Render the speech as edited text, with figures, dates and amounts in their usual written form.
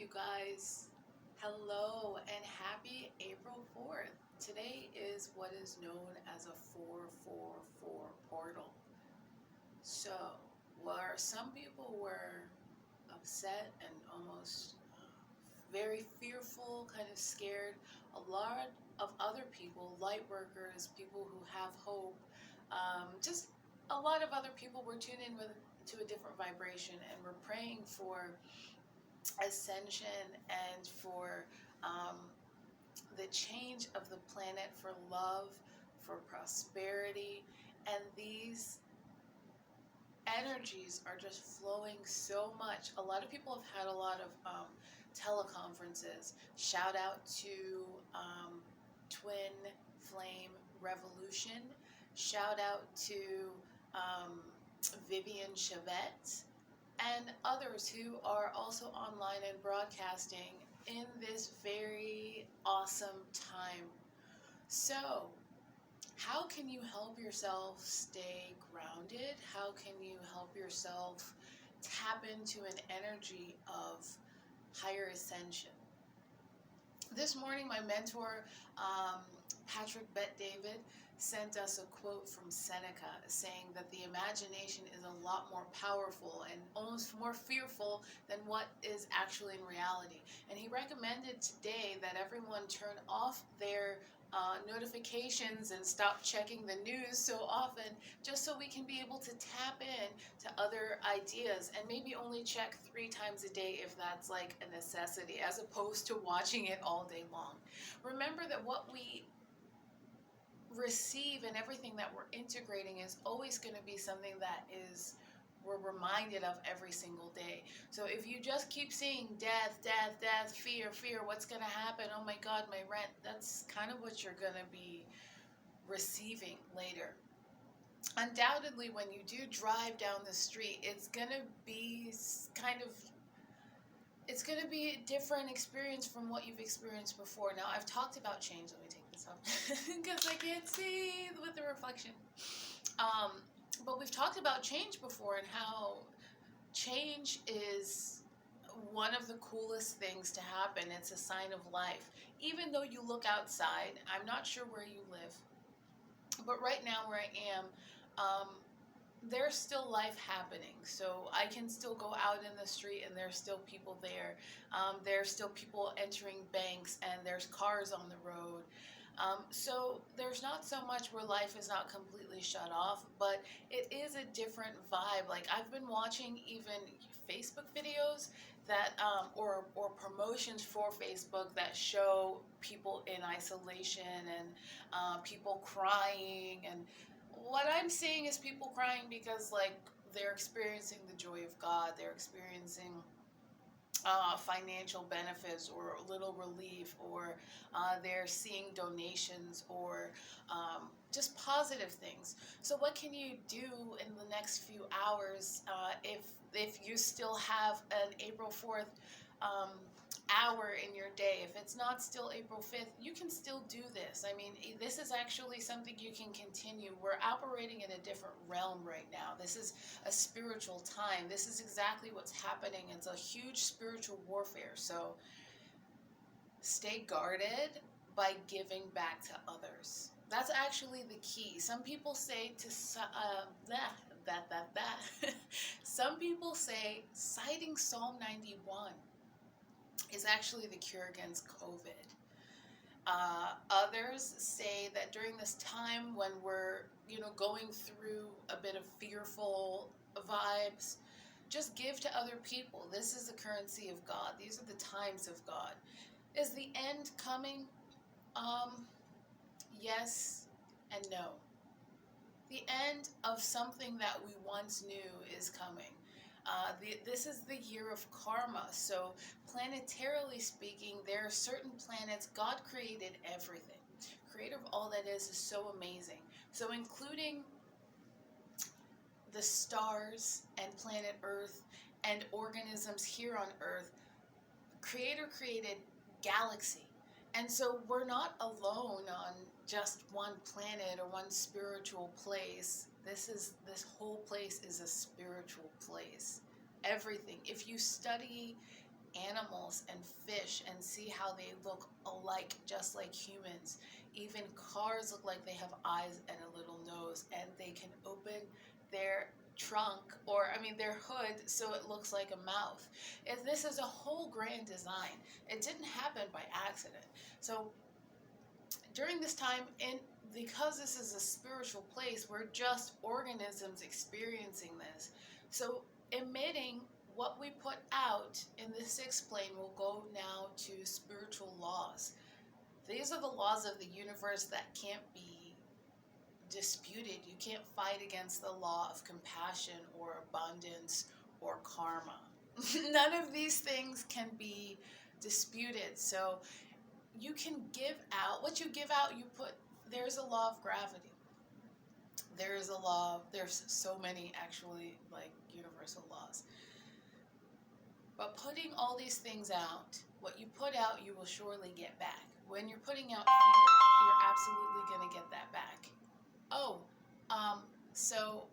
You guys, hello and happy April 4th. Today is what is known as a 444 portal. So, where some people were upset and almost very fearful, kind of scared, a lot of other people, light workers, people who have hope, just a lot of other people were tuned in to a different vibration, and we're praying for ascension and for um, the change of the planet, for love, for prosperity. And these energies are just flowing so much. A lot of people have had a lot of teleconferences. Shout out to Twin Flame Revolution. Shout out to um, Vivian Chavette and others who are also online and broadcasting in this very awesome time. So, how can you help yourself stay grounded? How can you help yourself tap into an energy of higher ascension? This morning, my mentor, Patrick Bet David, sent us a quote from Seneca saying that the imagination is a lot more powerful and almost more fearful than what is actually in reality. And he recommended today that everyone turn off their notifications and stop checking the news so often, just so we can be able to tap in to other ideas and maybe only check 3 times a day if that's like a necessity, as opposed to watching it all day long. Remember that what we receive and everything that we're integrating is always going to be something that is we're reminded of every single day. So if you just keep seeing death, death, death, fear, fear, what's going to happen? Oh my God, my rent. That's kind of what you're going to be receiving later. Undoubtedly, when you do drive down the street, it's going to be it's going to be a different experience from what you've experienced before. Now, I've talked about change. Let me take this off because I can't see with the reflection. Um, but we've talked about change before and how change is one of the coolest things to happen. It's a sign of life. Even though you look outside, I'm not sure where you live, but right now where I am, um, there's still life happening. So I can still go out in the street and there's still people there. There's still people entering banks and there's cars on the road. So there's not so much where life is not completely shut off, but it is a different vibe. Like I've been watching even Facebook videos that or promotions for Facebook that show people in isolation and people crying, and what I'm seeing is people crying because like they're experiencing the joy of God, they're experiencing financial benefits or a little relief, or they're seeing donations or just positive things. So what can you do in the next few hours if you still have an April 4th hour in your day? If it's not still April 5th, you can still do this. I mean, this is actually something you can continue. We're operating in a different realm right now. This is a spiritual time. This is exactly what's happening. It's a huge spiritual warfare. So stay guarded by giving back to others. That's actually the key. Some people say to some people say citing Psalm 91 is actually the cure against COVID. Others say that during this time when we're, going through a bit of fearful vibes, just give to other people. This is the currency of God. These are the times of God. Is the end coming? Yes and no. The end of something that we once knew is coming. This is the year of karma. So, planetarily speaking, there are certain planets. God created everything. Creator of all that is so amazing. So, including the stars and planet Earth and organisms here on Earth, Creator created galaxy. And so we're not alone on just one planet or one spiritual place. This whole place is a spiritual place. Everything. If you study animals and fish and see how they look alike, just like humans. Even cars look like they have eyes and a little nose, and they can open their trunk, or I mean their hood, so it looks like a mouth. And this is a whole grand design. It didn't happen by accident. So during this time, and because this is a spiritual place, we're just organisms experiencing this. So emitting what we put out in the sixth plane will go now to spiritual laws. These are the laws of the universe that can't be disputed. You can't fight against the law of compassion or abundance or karma. None of these things can be disputed. So you can give out what you give out, you put. There's a law of gravity. There's so many actually, like universal laws. But putting all these things out, what you put out, you will surely get back. When you're putting out fear, you're absolutely going to get that back. Oh, so